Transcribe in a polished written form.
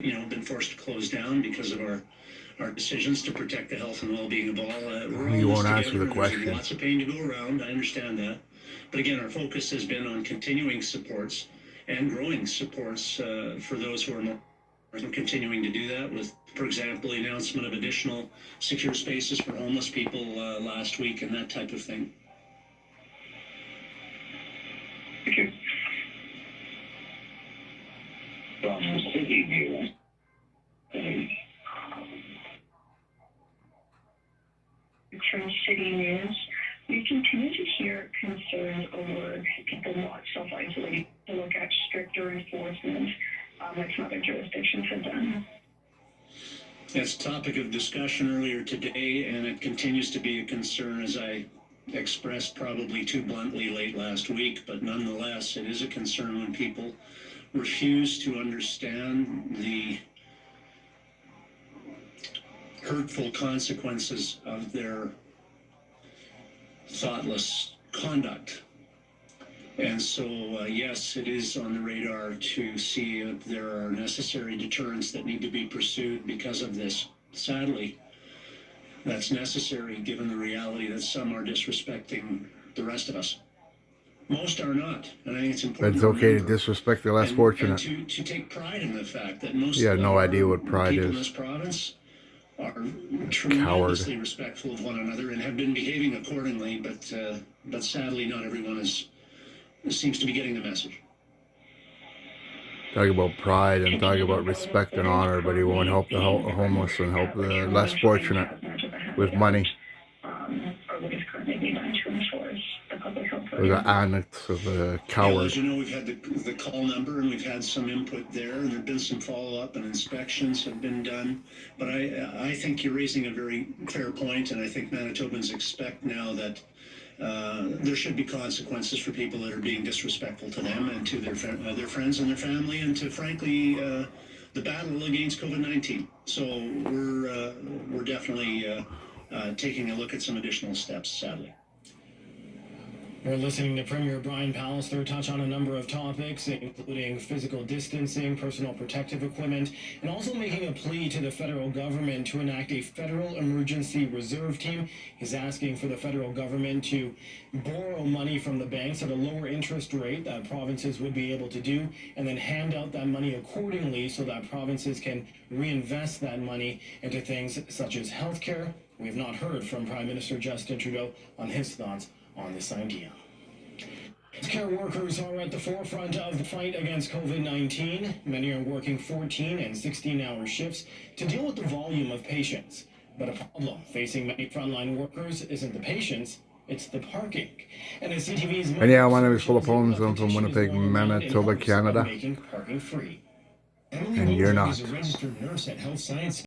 been forced to close down because of our decisions to protect the health and well-being of all. We're all You in this won't answer together, the and there's question. lots of pain to go around. I understand that. But again, our focus has been on continuing supports and growing supports for those who are more continuing to do that with, for example, the announcement of additional secure spaces for homeless people last week and that type of thing. Thank you. From City News. From City News, we continue to hear concerns over people not self-isolating to look at stricter enforcement like some other jurisdictions have done. It's a topic of discussion earlier today, and it continues to be a concern, as I expressed probably too bluntly late last week, but nonetheless, it is a concern when people refuse to understand the hurtful consequences of their thoughtless conduct. And so, yes, it is on the radar to see if there are necessary deterrents that need to be pursued because of this. Sadly, that's necessary given the reality that some are disrespecting the rest of us. Most are not, and I think it's important. But it's okay to disrespect the less fortunate. And to take pride in the fact that most You have no idea what pride people is. in this province are tremendously respectful of one another and have been behaving accordingly, but sadly not everyone seems to be getting the message. Talk about pride and talk about respect and honor, but he won't help the homeless and help the less fortunate with money. Or what is currently being done to enforce the public health Or program. the annex of a Yeah, coward. as you know, we've had the call number and we've had some input there, and there have been some follow-up and inspections have been done. But I think you're raising a very fair point, and I think Manitobans expect now that there should be consequences for people that are being disrespectful to them and to their friends and their family, and to, frankly, the battle against COVID-19. So we're definitely taking a look at some additional steps, sadly. We're listening to Premier Brian Pallister touch on a number of topics, including physical distancing, personal protective equipment, and also making a plea to the federal government to enact a federal emergency reserve team. He's asking for the federal government to borrow money from the banks at a lower interest rate that provinces would be able to do, and then hand out that money accordingly so that provinces can reinvest that money into things such as healthcare. We have not heard from Prime Minister Justin Trudeau on his thoughts on this idea. Healthcare workers are at the forefront of the fight against COVID-19. Many are working 14 and 16-hour shifts to deal with the volume of patients. But a problem facing many frontline workers isn't the patients, it's the parking. And as CTV's And yeah, my name is Philip Holmes. I'm from Winnipeg, Manitoba, Canada. Making parking free. And you're not. Is a registered nurse at Health Science